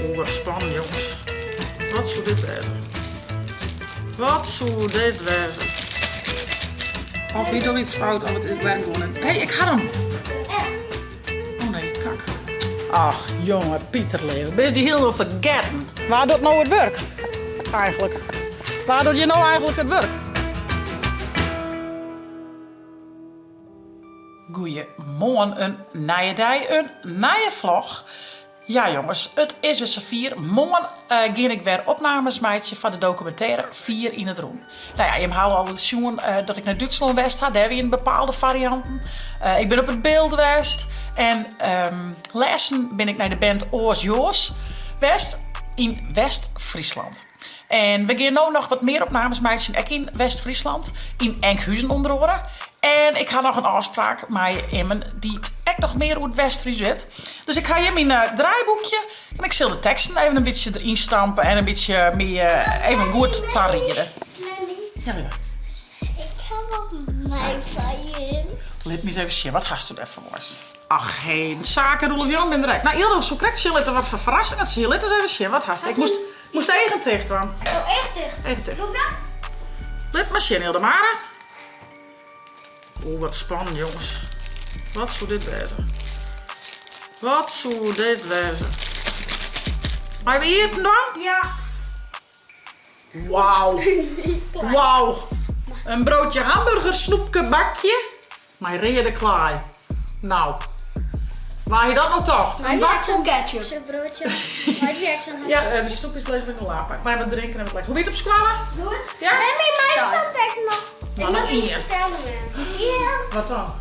Oeh, wat spannend, jongens. Wat zou dit wezen? Wat zou dit wezen? Of wie doet iets fout, of het werkt gewoon niet. Hé, ik had hem! Echt? Oh nee, kak. Ach, jongen, Pieterleeuw. Ben je die heel vergeten? Waar doet nou het werk? Eigenlijk. Waar doet je nou eigenlijk het werk? Goeiemorgen, een nieuwe dag, een nieuwe vlog. Ja jongens, het is weer zo 4. Morgen ga ik weer opnames maken van de documentaire 4 in het Roen. Nou ja, je hebt al zien dat ik naar Duitsland west had. Daar hebben we in bepaalde varianten. Ik ben op het beeld west. En lessen ben ik naar de band Oors Joos west in West-Friesland. En we gaan nu nog wat meer opnames maken, ook in West-Friesland, in Enkhuizen onder andere. En ik ga nog een afspraak met Emmen die het echt nog meer over het West-Fries weet. Dus ik ga hem in een draaiboekje en ik zal de teksten even een beetje erin stampen en een beetje meer even goed tarrieren. Ja, ja. Ik heb op mijn vijen. Let me eens even zien, wat gaat er even was? Ach, geen zaken, Roelof Jan ben eruit. Nou, Ildo, zo krijgt je er wat voor verrassing. Dat zie je, let eens even zien, wat haast. Ik moest tegen dicht, man. Oh, echt dicht? Even dicht. Doe dat? Let maar zien, Hildemare. Oeh, wat spannend, jongens. Wat zou dit wezen? Wat zou dit wezen? Ga je hier dan? Ja. Wauw. Wauw. Een broodje hamburger snoepje bakje. Maar reden klaar. Nou. Waar je dat nou toch? Mijn bak ketchup. Zo'n broodje. Mijn reaction. Ja, de snoep is leuk met een lapen. Maar wat drinken en wat lekker. Hoe weet je op squallen? Goed. Ja? En mijn mij staat echt nog. Maar Ik nog moet iets hier. vertellen, man. Ja. Wat dan?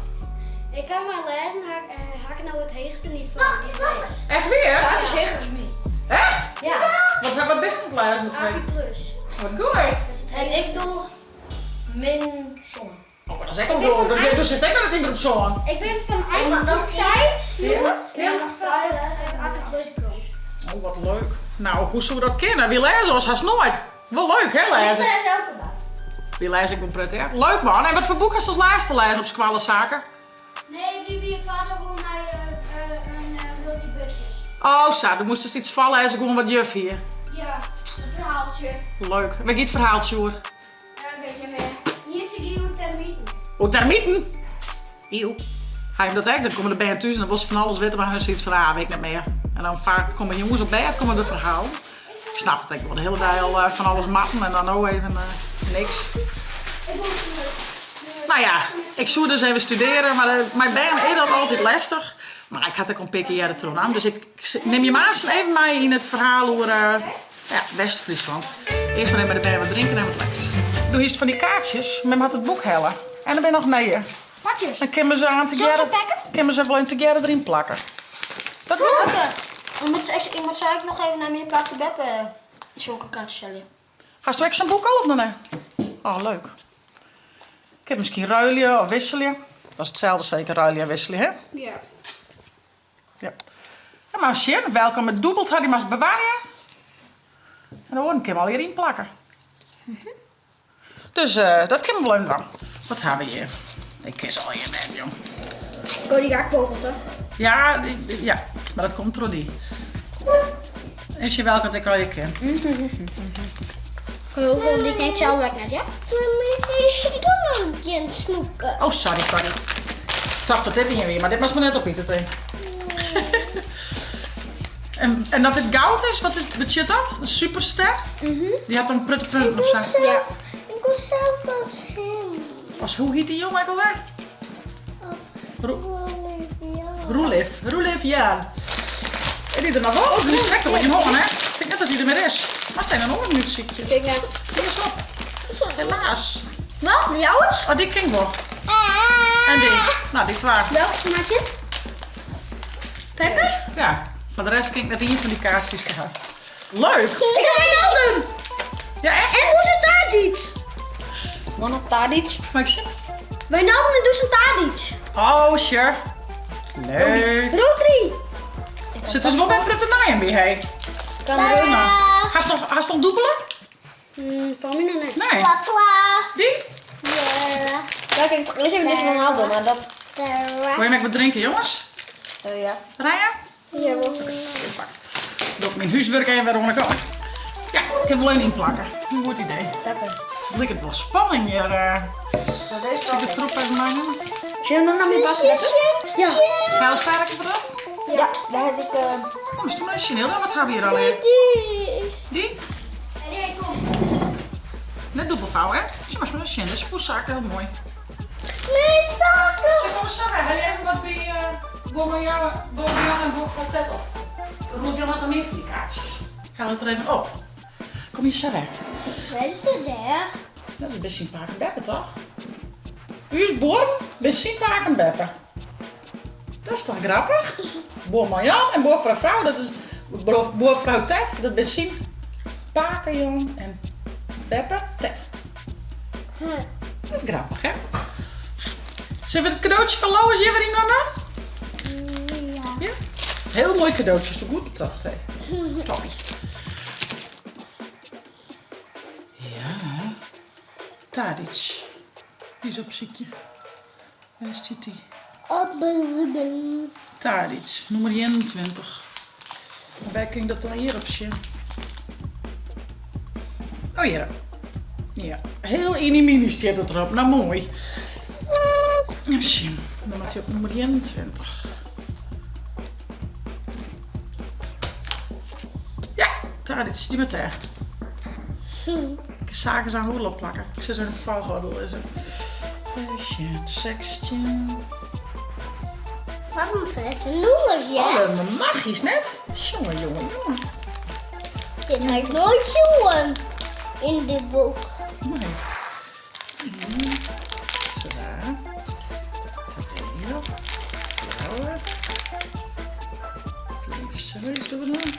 Ik kan maar lezen, haak nou het hoogste niveau. Wacht. Echt weer? Zaak is heger als mij. Echt? Ja. Wat best het lezen? AVI plus. Wat goed. En ik doe min som. Oh, dat is echt Ik wel ben goed. van Dus je steekt dat ding erop zo aan. Ik ben van eind opzij. Ja. Ja, nog vrijdag. AVI plus ik Oh, wat leuk. Nou, hoe zou dat kennen? Wie lezen ons haast nooit. Wel leuk, hè, Ik lezen? lees elke dag. Wie lees ik wel prettig. Leuk, man. En wat voor boek is als laatste lezen op squallenzaken? Nee, die je vader gewoon naar een multibusjes. Oh, zo. Dan moest dus iets vallen en ze gewoon wat juf hier. Ja, een verhaaltje. Leuk. Wat gaat het verhaal, Sjoerd? Ja, een beetje meer. Hier zie je hoe termieten. Oh, termieten? Eeuw. Ga je dat echt? Dan komen de band thuis en dan was van alles weten, maar hun zoiets van, ah, weet ik niet meer. En dan vaak komen jongens op bed, komen de verhaal. Ik snap het, ik wil de hele dag al van alles matten en dan ook even niks. Nou ja, ik zou dus even studeren, maar mijn band is dat altijd lastig. Maar ik had ook een pikje jaren terug aan, dus ik neem je maas even mee in het verhaal over ja, West-Friesland. Eerst maar even met de band wat drinken en wat lekkers. Doe eens van die kaartjes, met het boek hellen. En dan ben je nog nee. Pakjes. Dan kunnen we ze aan Zullen we ze pakken? kunnen we ze wel in together erin plakken. Dat goed? Oké. Iemand zou ik nog even naar mijn pakje beppen zulke kaartjes stellen. Ga je ook zijn boek al of nog niet? Oh, leuk. Ik heb misschien ruilen of wisselen. Dat is hetzelfde zeker, ruilen en wisselen, hè? Ja. Ja. Ja, maar Sjen, welkom met doebelt had hij maar eens bewaren. En dan kan je hem al hierin plakken. Dus dat kunnen we leuk dan. Wat hebben we hier? Ik kies al je neem, jong. Oh, die raakt pogelt, hè? Ja, ja, maar dat komt door die. Is je welkom dat ik al je ken? Die denk ik zelf weg net, ja? Ik doe nog een keer snoeken. Oh, sorry. Ik dacht dat dit niet weer, maar dit was me net op niet het en dat het goud is, wat is dat? Een superster? Die had een prutte punt of zo. Ja. Ik wil zelf als hem. Hoe heet die jongen eigenlijk Roelof Jaan. En die er nog wel? Die is lekker wat je horen, hè? Ik denk net dat hij er meer is. Wat zijn er nog een muziekje? Kijk nou. Hier is op. Helaas. Wat? Die ouders? Oh, die ken ik wel. En die. Nou, die twee. Welke smaakje? Peper? Ja, voor de rest ken ik net hier van die kaartjes gehad. Leuk! Ik ga Wijnaldum! Ja, echt? En Dusan Tadic! Man Tadic? Maar ik zie Wijnaldum en Dusan Tadic! Oh, sure. Leuk. Rodri! Zit dus wel bij Pruttenijen weer, hé. Kan er ook nog. Ga je nog doebelen? Van mij nog niet. Nee. Papa. Die? Ja. Ja, kijk, lees even deze van Ronaldo, maar dat... Wil je met wat drinken, jongens? Ja. Ryan? Ja, wel. doe ik mijn huiswerk even weer onder elkaar. Ja, ik heb alleen inplakken. Een goed idee. Zeker. Lijkt het wel spanning hier. Nou, deze Zal ik het erop even maken? Zullen we nog naar mijn bakkenbeppen? Ja. Ga je sterker voor dat? Ja, daar heb ik... Oh, dat is toch origineel. Wat hebben we hier alweer? Die? Nee, kom. Net dubbelvouw, hè? Zie maar eens, dat is voetzaken, heel mooi. Nee, zakken. Zeg, kom eens zeggen, ga je even wat bij Bourmillon en Bourg-Fontet op? Rolf-Jan had nog meer van die kaartjes. Ga het er even op. Kom je zeggen. Wat is het daar? Dat is benzinepark en Beppe, toch? U is Borm, benzinepark en Beppe. Dat is toch grappig? Bourmillon en Bourg-Vrouw, dat is Bourg-Vrouw Tet, dat is benzinepark, Jan en Beppe Tet. Dat is grappig, hè? Zullen we het cadeautje van Lois hier weer in doen? Ja. Ja? Heel mooi cadeautje, is toch goed bedacht, hè? Toppie. Ja. Tadic. Die is op ziekje. Waar is die? Opbezoeken. Tadic, nummer 21. Waar kan ik dat dan hier op zien? Oh, hier. Ja, heel mini staat het erop. Nou, mooi. Even zien. Dan moet hij op nummer 21. Ja, Tadic, die met daar. Ik zagen ze aan hoorlop plakken. Ik zou ze in de valgordel lezen. 16. Wat een vette nummer, ja. Oh, mijn magisch net. Jongen. Dit had ik nooit zien in dit boek. Nee. 1, 2, 3, flauwe. 5, 6 doen we dan.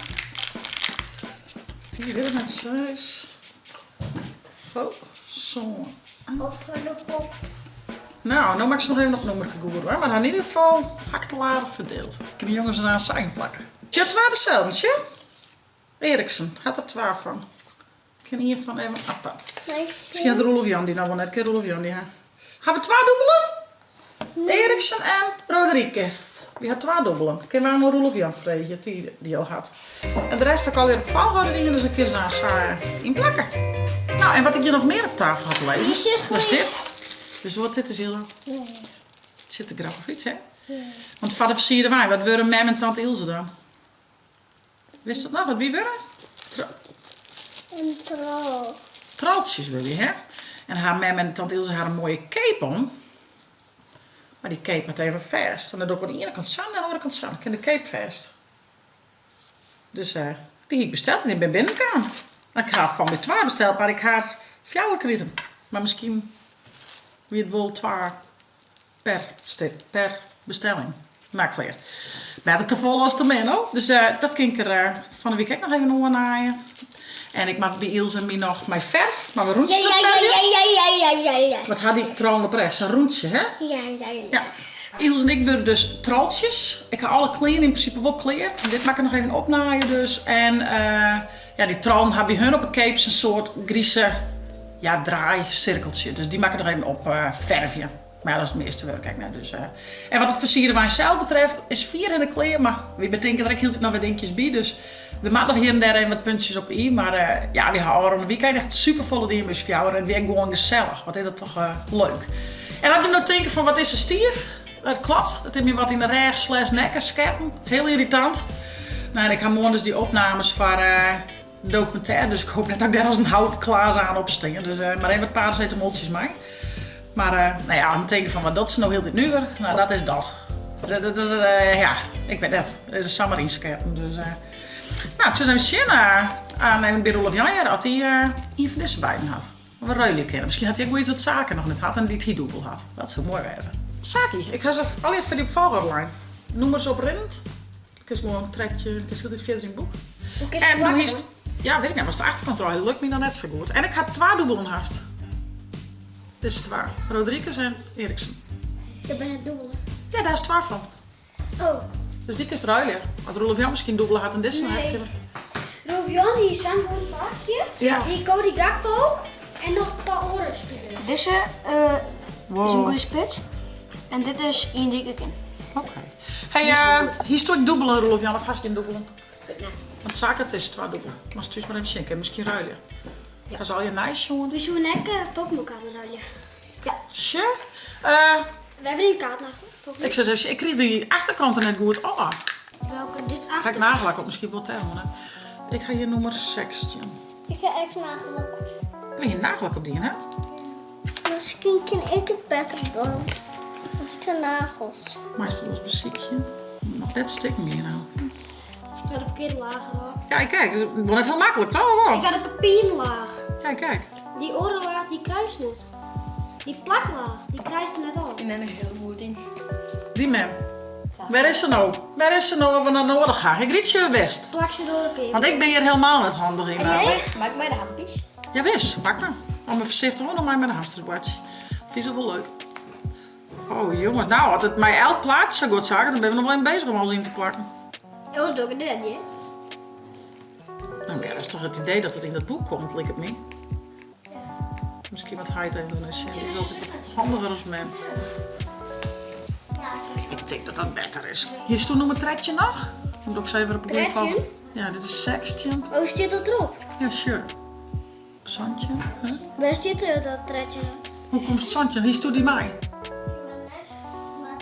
4 weer met 6. Oh, zo. Op de pop. Nou, nou maak ze nog even nog nummer gegoerd hoor. Maar in ieder geval haktelaar verdeeld. Ik kan de jongens eraan een sign plakken. Je had 2 dezelfde, Eriksen had er 2 van. Ik kan hiervan even apart. Misschien had Rolf-Jan die nou wel net. Rolf-Jan die Gaan we 2 dubbelen? Eriksen en Rodriguez. Die had 2 dubbelen. Ik heb aan een Rolf-Jan vregen die al had. En de rest heb ik alweer op valhouden dingen, dus een keer aan inplakken. Nou, en wat ik je nog meer op tafel had lezen, dat is dit. Dus wat dit is heel... Nee. Het zit er grappig iets, hè? Want vader versierde wij. Wat worden mem en tante Ilse dan? Wist dat nog? Wat wie worden? En trouw. Traltjes wil je, hè? En haar mem en tante Ilse hadden een mooie cape om. Maar die cape met even vast. En dan doe ik aan de ene kant zo en aan de andere kant zo. Ik ken de cape vast. Dus die heb ik besteld en ik ben binnengekomen. En ik ga van bij 2 besteld, maar ik ga 4 krijgen. Maar misschien wie het wil 2 per bestelling. Maar klaar. Beter te vol als te min, dus dat kan ik er van de week nog even ondernaaien. En ik maak bij Ilse en mij nog mijn verf. Maar we roentje dat verfje. Ja. Wat had die trouwens op rechts? Een roentje, hè? Ja. Ilse en ik worden dus traltjes. Ik heb alle kleren, in principe wel kleren. Dit maak ik nog even opnaaien dus. En ja, die trallen hebben hun op een cape een soort grieze draaicirkeltje. Dus die maak ik nog even op verfje. Maar ja, dat is het meeste werk. Kijk, nou, dus, en wat het versieren van zelf betreft is 4 in de kleren. Maar we bedenken er ook heel nog wat dingetjes bij. Dus er maakt nog hier en daar even wat puntjes op i. Maar ja, we houden om de weekend echt super volle dingen voor jou. En weer gewoon gezellig. Wat is dat toch leuk. En had je nou denken van wat is er stief? Dat klopt. Dat heb je wat in de reg / nekken scherpen. Heel irritant. Nou, en ik ga morgen dus die opnames voor de documentaire. Dus ik hoop net dat ik daar als een hout klaar aan opstingen. Dus maar even wat paracetamoltjes mee. Maar nou ja, aan het denken van wat dat ze nou heel dit nu weer. Nou, dat is dat. Ja, ik weet het. Dat is samen inscherpen. Dus, nou, ik zou even zien aan even bij Rolf Jan had hij hier van deze beiden had. We ruilen kennen. Misschien had hij ook iets wat zaken nog net had en die het hier dubbel had. Dat zou mooi wezen. Zakie, ik ga ze al even die valhardlijn. Noem maar ze op rent. Ik is gewoon een trekje. Ik is dit verder in het boek. En nu is het, ja, weet ik niet, was de achterkant wel heel lukt me dan net zo goed. En ik had 2 dubbelen haast. Dit is 2. Rodriguez en Eriksen. Je bent het dubbelen. Ja, daar is 2 van. Oh. Dus die is ruilen. Als Rolf Jan misschien dubbelen had en dit dan heb je. Rolf-Jan die is een goed pakje. Ja. Die Cody Gakpo. En nog 2 oren spelen. Deze is een goede spits. En dit is Ian Diekekin. Oké. Hey, hier stond dubbelen Rolf Jan of haast geen dubbelen? Goed, nou. Want zaken is 2 dubbel. Maar stuur maar even schenken, misschien ruilen. Ja. Ga ze al je nice, jongen. We zullen lekker Pokémon-kaarten ruilen. Ja. Sure. We hebben die kaart nog. Pokémon. Ik zeg even, ik kreeg die achterkanten net goed. Oh, Welke? Dit is ga ik achter. nagelakken op, misschien wel termen. Ik ga hier nummer 16. Ik ga echt nagelakken. Wil je nagellak op die, hè? Misschien kan ik het beter doen. Want ik heb nagels. Meestal was muziekje. Nog net stikken meer nou. Ik had de verkeerde laag hoor. Kijk, kijk. Het wordt net heel makkelijk, toch? Ik had een papierlaag. Kijk, kijk. Die orenlaag die kruist net. Die plaklaag die kruist er net op. Die mem is heel goed in. Die mem. Waar is ze nou? Waar is ze nou waar we naar nodig gaan? Ik riet je best. Plak ze door elkaar. Want ik ben hier helemaal niet handig in. En jij? Maak mij de handjes. Ja, wist. Pak maar. Om me voorzichtig hoor, nog maar met een hamsterbordje. Vind je wel leuk? Oh jongens, nou had het mij elk plaatje zou goed zagen, dan ben we nog wel even bezig om alles in te plakken. Dat was ook een derde, hè? Nou ja, dat is toch het idee dat het in dat boek komt, lijkt het niet. Misschien wat hij het even doen, die is altijd wat handiger als men. Ik denk dat dat beter is. Hier is toen nog een trekje nog. Moet ook even op een Trekje? van. Ja, dit is 16. Oh, zit dat erop? Ja, sure. Zandje, hè? Waar zit dat tredje? Hoe komt het zandje? Hier is toen die mij.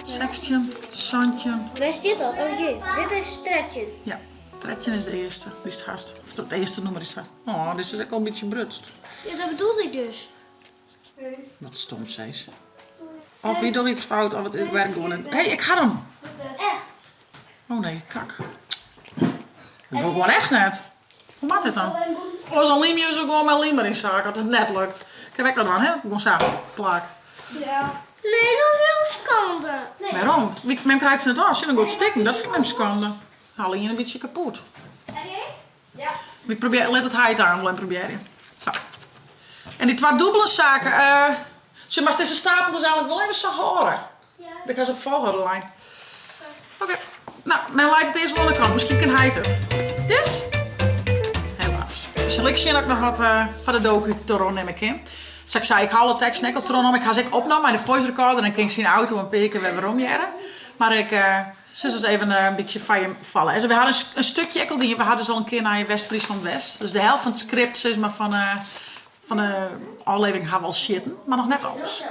16, zandje. Waar zit dat? Oh jee, dit is stretchen. Ja, trekje is de eerste. Die is het gast. Of het eerste nummer is dat. Oh, dit is ook al een beetje brutst. Ja, dat bedoelde ik dus. Wat stom, zei ze. Of wie doet iets fout, of het werk doen. Hé, hey, ik had hem. Echt? Oh nee, kak. Dat doe ik gewoon echt net. Hoe maakt het dan? Oh, zo'n liemje is ook gewoon mijn lim erin zaken, als het net lukt. Ik heb ook dat aan, hè? Gewoon zaken, plaak. Ja. Nee, dat is wel schande. Nee. Waarom? Men krijgt ze net als je dan goed stikken, dat vind ik hem schande. Haal je een beetje kapot. En jij? Ja. Ik probeer, let het height aan, proberen. Zo. En die 2 dubbele zaken, ze maar deze stapel dus eigenlijk wel even zo horen. Ja. Dan gaan ze op volgorde lijn. Oké. Nou, men leidt het eerst wel aan de kant. Misschien kan hij het. Yes? Helaas. Zal ik zien ook nog wat van de docu Toron neem ik in. Dus ik zei, ik haal de tekst net op Toron om. Ik ga ze opnemen met de voice recorder en kan ik zien de auto een peken weer waarom jaren. Maar ik ze dus even een beetje van je vallen. En we hadden een stukje ekkeldien. We hadden dus al een keer naar West-Friesland West. Dus de helft van het script is maar van de aflevering gaan we al shitten, maar nog net alles.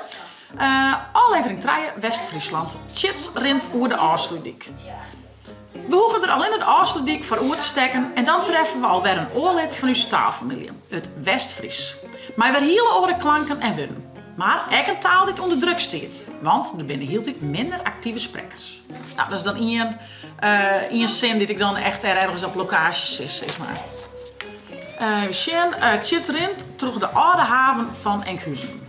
Aflevering 3, West-Friesland. Chits rint over de Aarsluitdijk. We hoeven er al in het Aarsluitdijk voor oer te stekken en dan treffen we alweer een oorlid van uw staalfamilie, het West-Fries. Maar weer hele andere klanken en woorden. Maar ook een taal die onder druk staat, want er binnen hield ik minder actieve sprekers. Nou, dat is dan één zin die ik dan echt ergens op locaties is, zeg maar. Chits rint terug de oude haven van Enkhuizen.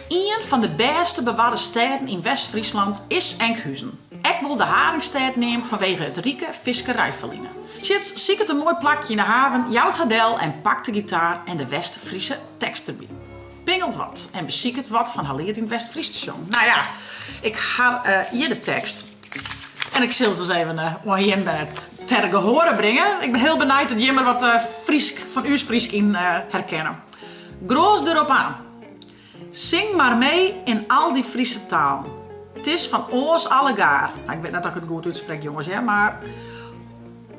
Een van de beste bewaarde steden in West-Friesland is Enkhuizen. Ik wil de haringstad nemen vanwege het rieke visserijverliezen. Chits ziet het een mooi plakje in de haven, jouwt hadel en pakt de gitaar en de West-Friese tekst erbij. Pingelt wat en beziek het wat van haar leert in het West-Fries station. Nou ja, ik ga hier de tekst. En ik zal het dus even ter gehoren brengen. Ik ben heel benieuwd dat Jimmer wat Friesk van uw Friesk in herkennen. Groos erop aan. Zing maar mee in al die Friese taal. Het is van oors allegaar. Nou, ik weet net dat ik het goed uitspreek, jongens, ja, maar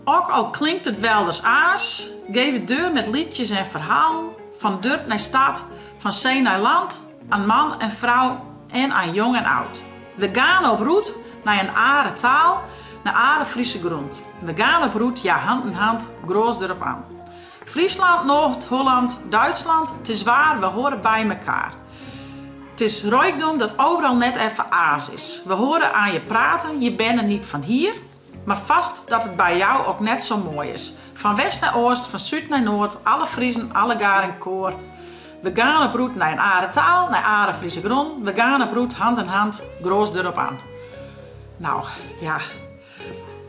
ook al klinkt het wel als aas, geef het deur met liedjes en verhalen, van dorp naar stad, van zee naar land, aan man en vrouw en aan jong en oud. We gaan op route naar een are taal, naar are Friese grond. We gaan op route, ja, hand in hand, groos erop aan. Friesland, Noord-Holland, Duitsland, het is waar, we horen bij elkaar. Het is rijkdom dat overal net even aas is. We horen aan je praten, je bent er niet van hier, maar vast dat het bij jou ook net zo mooi is. Van west naar oost, van zuid naar noord, alle Friesen, alle gaar in koor. We gaan op route naar een are taal, naar are Friese grond. We gaan op route hand in hand, groos erop aan. Nou, ja.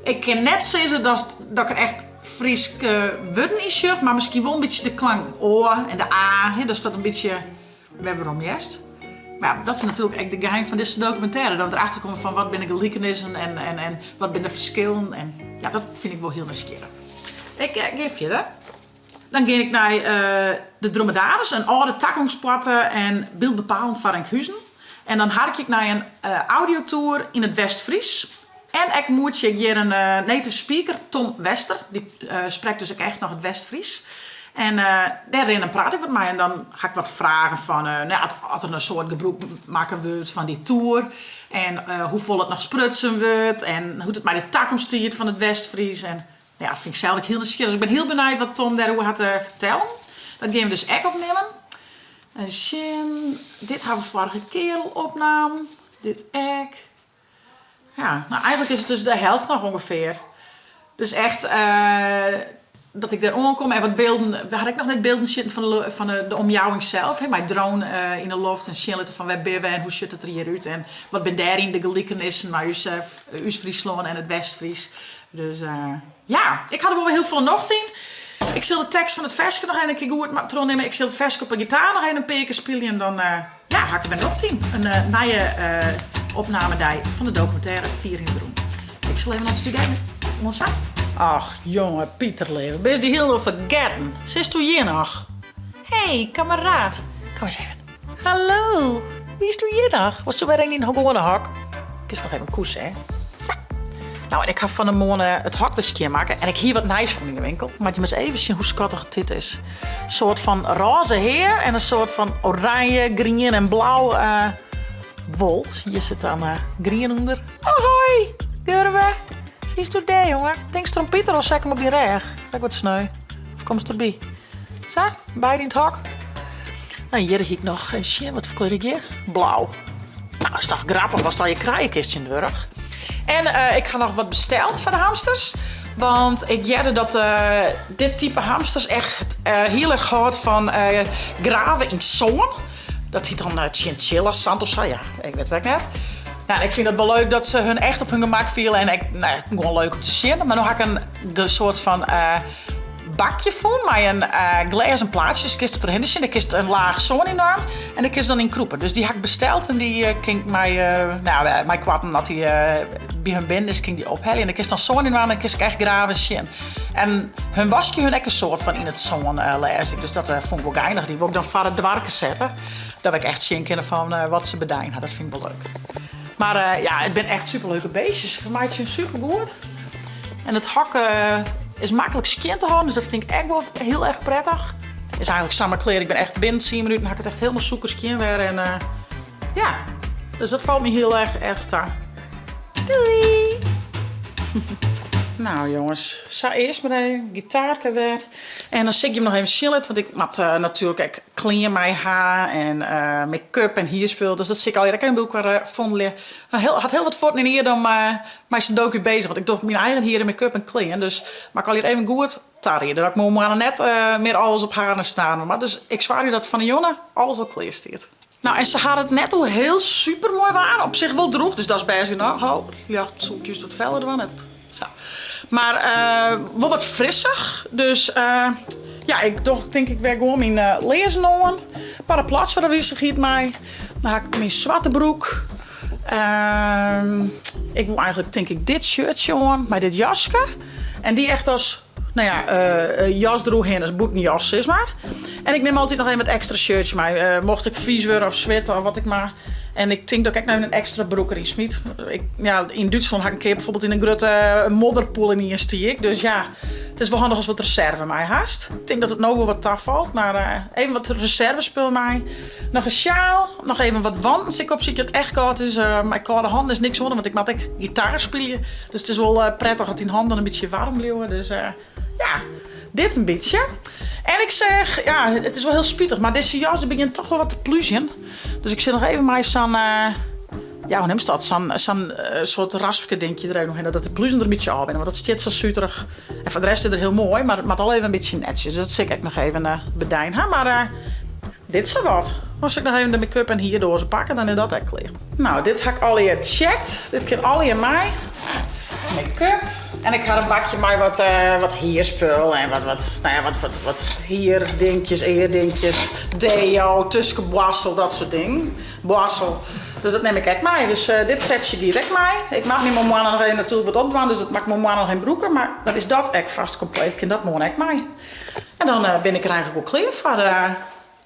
Ik kan net zeggen dat ik er echt Frieske woorden in zag, maar misschien wel een beetje de klank O en de A. Hè, dat staat een beetje waarom juist. Maar ja, dat is natuurlijk echt de geheim van deze documentaire. Dat we erachter komen van wat ben de gelijkenissen en wat ben de verschillen. En ja, dat vind ik wel heel nieuwsgierig. Ik geef je dat. Dan ga ik naar de Dromedaris, een oude takkingsplatte en beeldbepalend van Enkhuizen. En dan hark ik naar een audiotour in het West-Fries. En ik moet je hier een native speaker, Tom Wester. Die spreekt dus ook echt nog het West-Fries. En daarin praat ik met mij en dan ga ik wat vragen van als er een soort gebruik maken wordt van die tour. En hoe vol het nog sprutsen wordt. En hoe het mij de tak omstiert van het West-Fries. En ja, dat vind ik zelf ook heel nieuwsgierig. Dus ik ben heel benieuwd wat Tom daarover had te vertellen. Dat gaan we dus echt opnemen. En Shin, dit hebben we vorige keer al opname. Dit ook. Ja, nou eigenlijk is het dus de helft nog ongeveer. Dus echt dat ik daar aankom en wat beelden. We hadden nog net beelden zitten van de omjouwing zelf. Hè? Mijn drone in de loft en Shin van waar ben we en hoe ziet het er hier uit. En wat ben daarin de gelijkenissen met Friesland en het West-Fries. Dus ja, ik had er wel heel veel nog in. Ik zal de tekst van het versje nog een keer goed nemen. Ik zal het versje op de gitaar nog een paar keer spelen. En dan hakken we nog 10. Een nieuwe opname van de documentaire 4 in de Roem. Ik zal even naar het studeren. Ons aan. Ach, jongen, Pieterleeuw. Ben je die heel vergeten? Zit u hier nog? Hey, kameraad. Kom eens even. Hallo. Wie is u hier nog? Was er weer een in de gewone hok? Ik is nog even koes, hè? Zo. Nou, en ik ga van de morgen het hok weer maken. En ik hier wat nice van in de winkel. Maar je moet even zien hoe schattig dit is. Een soort van roze heer en een soort van oranje, groen en blauw wol. Hier zit dan groen onder. Hoi, Gurwe. Zie je daar, jongen? Denk je Pieter of zeg hem op die reg? Kijk wat sneu. Of kom je erbij? Zo, beide in het hok. Nou, hier heb ik nog een shit. Wat voor kleur ik hier? Blauw. Nou, dat is toch grappig. Was dat je kraaienkistje in de rug? En ik ga nog wat besteld van de hamsters. Want ik jette dat dit type hamsters echt heel erg houdt van graven in zon. Dat heet dan chinchilla zand of zo. Ja, ik weet het net. Nou, ik vind het wel leuk dat ze hun echt op hun gemak vielen. En gewoon leuk om te zien. Maar nu ga ik een soort van bakje voelen. Met een glazen plaatje. Dus ik kist het erin zien. Ik kist een laag zon in aan. En ik kist dan in kroepen. Dus die heb ik besteld. En die ging mij kwaad dat die bij hun binnen is. Ging die ophellen. En ik kist dan zon in aan. En ik kist echt graven zien. En hun wasje hun ook een soort van in het zon lezen. Dus dat vond ik wel geinig. Die wil ik dan voor het dwarken zetten. Dat ik echt zien kunnen van wat ze bedijnen. Dat vind ik wel leuk. Maar het zijn echt superleuke beestjes. Voor mij is het super goed. En het hakken is makkelijk skin te houden. Dus dat vind ik echt wel heel erg prettig. Het is eigenlijk samen kleren. Ik ben echt binnen 10 minuten hak ik het echt helemaal zoeken skin weer. En dus dat valt me heel erg aan. Doei! Nou jongens, zo eerst maar even gitaarke weer. En dan zit je hem nog even chillen, want ik moet natuurlijk clean mijn haar en make-up en hierspul. Dus dat zit ik al. Ik heb een boek waar vonden. Had heel wat voort in hier dan maar zijn docu bezig. Want ik doe mijn eigen hier in make-up en clean. Dus maar ik al hier even goed tarien. Dat ik moet net meer alles op haar staan. Maar dus ik zwaar je dat van de jongen alles al clear staat. Nou, en ze hadden het net al heel super mooi waar. Op zich wel droeg, dus dat is best nou. Ja, zoek je wat verder dan net. Zo. Maar wel wat frissig. Dus ik denk ik weer gewoon mijn lezen aan. Paraplu's voor de wissel giet mij. Dan heb ik mijn zwarte broek. Ik wil eigenlijk denk ik dit shirtje aan met dit jasje. En die echt als jas droeg heen als boetenjas is maar. En ik neem altijd nog even wat extra shirtje mee. Mocht ik vies worden of zweten of wat ik maar. En ik denk dat ik nou een extra broek erin smiet. In Duitsland had ik een keer bijvoorbeeld in een grote modderpoel in een stiek. Dus ja, het is wel handig als wat reserve mij haast. Ik denk dat het nou wel wat taf valt. Maar even wat reservespul mij. Nog een sjaal. Nog even wat wandens. Ik op zie het echt koud is. Mijn koude handen is niks onder. Want ik maak ook gitaar spelen. Dus het is wel prettig dat die handen een beetje warm blijven. Dus dit een beetje. En ik zeg, het is wel heel spietig. Maar deze jas begint toch wel wat te pluzen. Dus ik zit nog even maar zo'n, hoe neemt dat? Zo'n soort raspje denkje eruit nog in. Dat de pluzen er een beetje af binnen. Want dat stiet zo suiterig. En voor de rest is het heel mooi. Maar het moet al even een beetje netjes. Dus dat zit ik nog even bedijnen. Maar dit is zo wat. Als ik nog even de make-up en hierdoor ze pakken, dan is dat echt klaar. Nou, dit heb ik al hier gecheckt. Dit kan al hier mij. Make-up. En ik had een bakje met wat hierspul en wat hierdingetjes, eerdingetjes, deo, tussenboassel, dat soort dingen. Boassel. Dus dat neem ik echt mee. Dus dit zet je direct mee. Ik mag niet mijn man nog even natuurlijk wat opdoen, dus dat maakt mijn man nog geen broeken. Maar dan is dat echt vast compleet. Ik kan dat morgen echt mee. En dan ben ik er eigenlijk ook klaar voor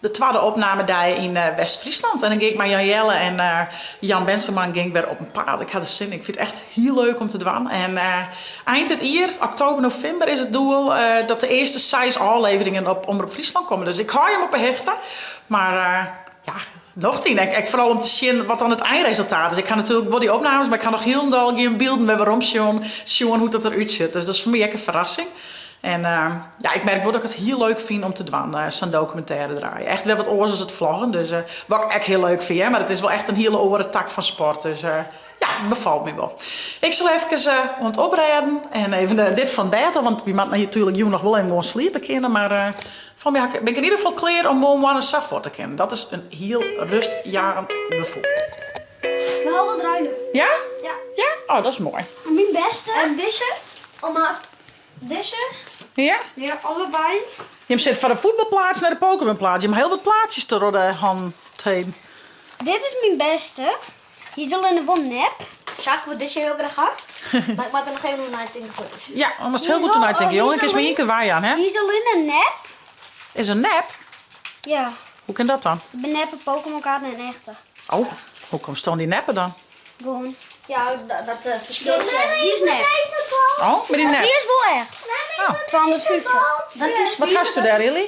de tweede opnamedag in West-Friesland. En dan ging ik met Jan Jelle en Jan Benseman ging weer op een paard. Ik had er zin in. Ik vind het echt heel leuk om te doen. En eind het jaar, oktober, november, is het doel dat de eerste 6 afleveringen op Omroep Friesland komen. Dus ik hou hem op een hechten. Maar ja, nog 10. Ik vooral om te zien wat dan het eindresultaat is. Ik ga natuurlijk wel die opnames, maar ik ga nog heel veel geen beelden met waarom zien hoe dat eruit ziet. Dus dat is voor mij echt een verrassing. En ja, ik merk wel dat ik het heel leuk vind om te doen, zo'n documentaire draaien. Echt wel wat oors als het vloggen, dus wat ik echt heel leuk vind. Hè? Maar het is wel echt een hele oren tak van sport, dus ja, het bevalt me wel. Ik zal even aan het oprijden en even dit van buiten, want wie mag natuurlijk nog wel even gewoon sliepen kunnen, maar van mij ben ik in ieder geval klaar om morgen een saf voor te kennen. Dat is een heel rustjagend gevoel. We gaan wat ruilen. Ja? Ja. Ja? Oh, dat is mooi. Mijn beste. En deze. Allemaal deze. Ja? Ja, allebei. Je zit van de voetbalplaats naar de Pokémonplaats. Je hebt heel wat plaatjes door de hand heen. Dit is mijn beste. Die is alleen wel nep. Zag ik dit heel graag had. Maar ik moet er nog even naar denken voor. Ja, maar het is heel goed om uit te denken, jongen. Ik is me één keer waar aan, hè? Die is alleen een nep. Is een nep? Ja. Hoe kan dat dan? Ik ben neppe Pokémon kaart en een echte. Oh, hoe komt dan die neppen dan? Gewoon. Ja, dat verschilt. Die is nep. Oh, met die nep. Die is wel echt. Oh. 250. Dat is Wat gast u daar, Lily?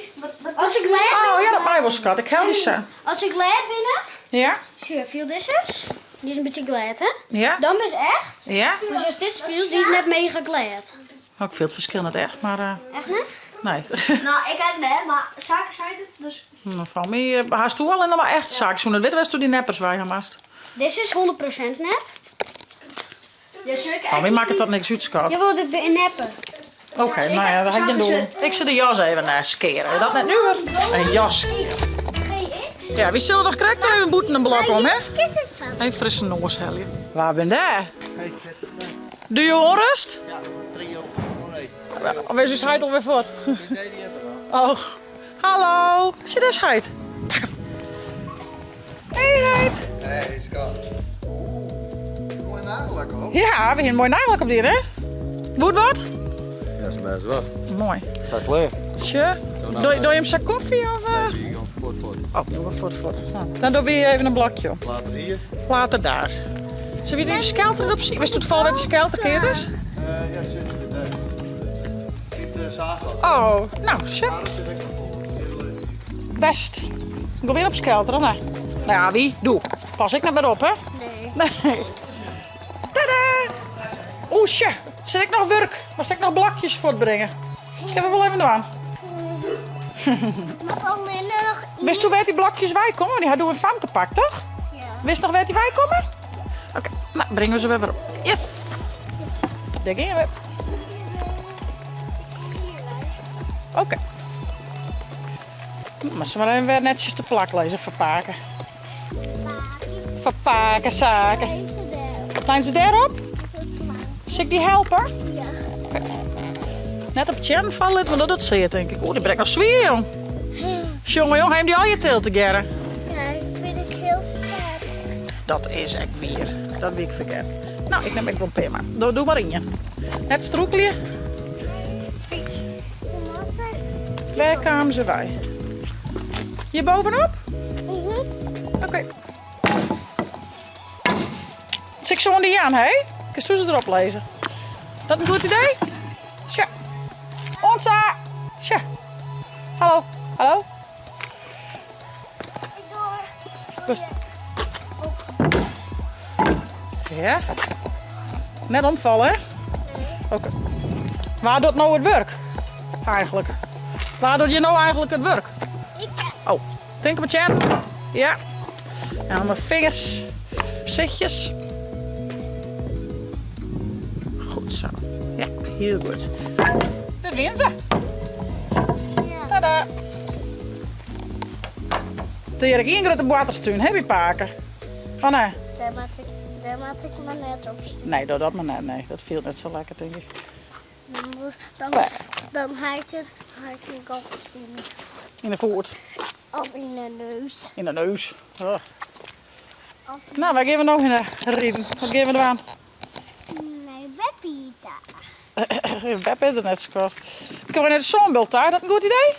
als ik leer Oh ja, dat mij wel schat. Ik hou die zo. als ik leer binnen, Ja? zie je veel disses. Die is een beetje glad, hè? Ja? Dan is echt. Ja? Dus als dit is veel, die is net mega glad. Oh, ik vind het verschil niet echt, maar Echt, hè? nee. Nou, ik kijk net, maar zaken zijn het, dus... Nou, van mij, haast toe al in maar echt zaken. Zo'n wit was toen die neppers waar je maast. Dit is 100% nep. Ja, Van mij maakt het dat niks uit, schat. Jawel, dit ben neppen. Oké, nou ja, dat ga ik je doen. Ik zet de jas even skeren. Dat net nu weer? Een jas. GX? Ja, we zullen nog correct even een boeten een blad om, hè? Kies ervan. Een frisse noos, Helje. Waar ben jij? Doe je onrust? Ja, 3 op. Oh nee. Of is uw scheid alweer voort? Nee, die hebben we al. Oh, hallo. Is je daar scheid? Pak hem. Hey, scheid. Hey, schat. Mooi nagellak op. Ja, we hebben een mooi nagellak op dit, hè? Moet wat? Ja, is best wel. Mooi. Gaat klaar. Tje. Doe je hem zak koffie of? Zie je gewoon voort. Oh, doe maar voort. Nou, dan doe je even een blokje op. Later hier. Later daar. Zullen we deze skelter erop zien? Wist u toevallig wat de skelterkeert is? Ja, zit je er. Niet de zaag af. Oh, nou, shit. Dat zit ik nog vol. Heel leuk. Best. Ik wil weer op skelteren, nee. Nou ja, wie? Doe. Pas ik naar maar op, hè? Nee. Nee. Tada! Oeh, shit. Zit ik nog werk? Was ik nog blokjes voor te brengen? Ik heb er wel even aan. Maar alleen nog Wist u waar die blokjes wij komen? Die hadden we een fam gepakt, toch? Ja. Wist nog waar die wij komen? Oké, nou brengen we ze weer op. Yes! Daar gaan we. Oké. Maar ze maar even weer netjes de plak lezen, verpaken. Verpaken zaken. Even daar. Wat zijn ze daarop? Zie ik die helper? Ja. Net op Chen vallen, maar dat zie je denk ik. Oeh, die brengt nog zwier, jong. Jongen, heb die al je til te gerren? Ja, ik vind ik heel sterk. Dat is echt weer. Dat weet ik verkeerd. Nou, ik neem even een pema. Doe maar in je. Het stroekje. Waar kwamen ze bij? Hier bovenop? Oké. Zit ik zo aan die aan, hé? Kun je ze erop lezen? Dat een goed idee? Tja. Onsa! Tja. Hallo. Hallo. Rust. Ja. Net omvallen, hè? Oké. Waar doet nou het werk? Eigenlijk. Waar doet je nou eigenlijk het werk? Oh, denk maar Jan. Ja. En dan mijn vingers. Voorzichtjes. Goed zo. Ja, heel goed. Dit win ze. Tada. Toen heb ik één grote waterstuin, heb je paken? Oh nee. Daar maak ik me net op. Nee, doe dat maar net. Nee, dat viel net zo lekker, denk ik. Dan ga ik het altijd In de voet. of in de neus. In de neus. Oh. Nou, waar gaan we nog in de riem? Wat gaan we eraan? Nee, Beppie daar. Web is er net zo. Kunnen we naar de zonbeeld daar? Dat een goed idee?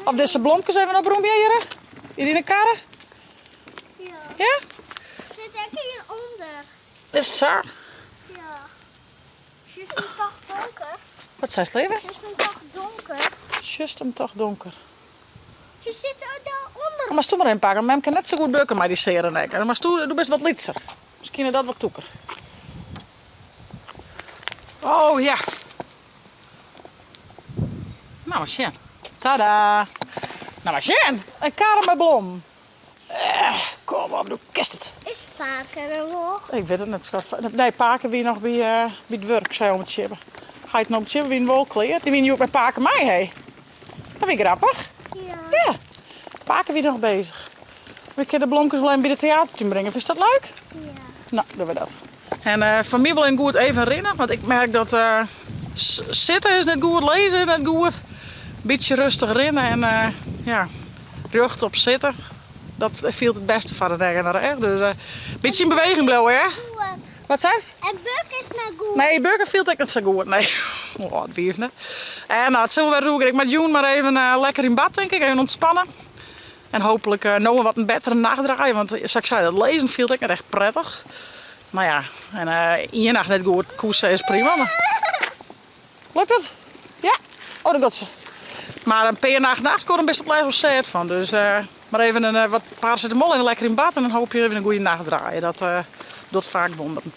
Of deze bloempjes even op hier? Hier in de karre? Ja. Ja? Zit ik hieronder? Is het zo? Ja. Ze is nu toch donker? Wat zei het leven? Ze is nu toch donker? Just hem toch donker. Ze zit er daaronder. Maar stoe maar in pakken. Mem kan net zo goed bukken met die serennekken. Maar stoe, doe best wat litser. Misschien is dat wat toeker. Oh ja. Nou, Sjen. Tada. Nou, maar Sjen. Een karre met blom. Kom op, doe kist het. Is Paker er nog? Ik weet het net, schat. Nee, Paken wie nog bij het werk, zei om het chibben. Ga je het nog op het chibben wie een wol kleert? Die wie nu ook met Paken mij, hé. Dat vind ik grappig. Ja. Ja. Paken wie nog bezig. We kunnen de blomkes alleen bij de theater brengen. Vind je dat leuk? Ja. Nou, doen we dat. En voor mij wil ik goed even rennen, want ik merk dat zitten is net goed, lezen is net goed. Beetje rustig rennen en ja, rug op zitten. Dat viel het beste van de dag. Dus een beetje in beweging blijven, hè? Wat zei je? En Buk is naar goed. Nee, burger viel ik niet zo goed. Nee, oh, het wief niet. En nou, het zullen we doen. Ik met Joen maar even lekker in bad, denk ik. Even ontspannen. En hopelijk nog wat een betere nacht draaien. Want zoals ik zei, dat lezen viel ik echt prettig. Maar ja, en in je nacht net goed koersen is prima. Maar... Lukt het? Ja? Oh, dat gaat ze. Maar een per nacht kon er best wel zet van. Dus maar even een wat paracetamol en lekker in bad. En dan hoop je even een goede nacht draaien. Dat doet vaak wonderen.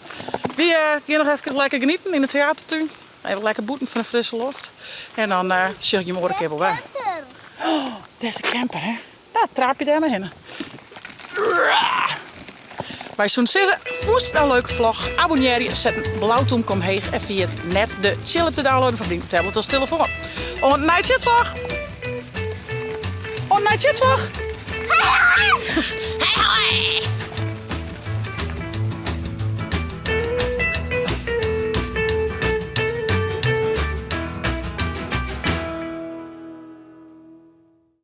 Wie hier nog even lekker genieten in de theatertuin. Even lekker boeten van de frisse lucht. En dan zeg je morgen een keer wel weg. Oh, deze camper, hè? Daar traap je daar maar heen. Bij zo'n zitten, voest een leuke vlog. Abonneer je, zet een blauwtoem kom heeg en via het net de chill te downloaden van die tablet als telefoon. On night chitslag. On night chitslag. Hey hoi!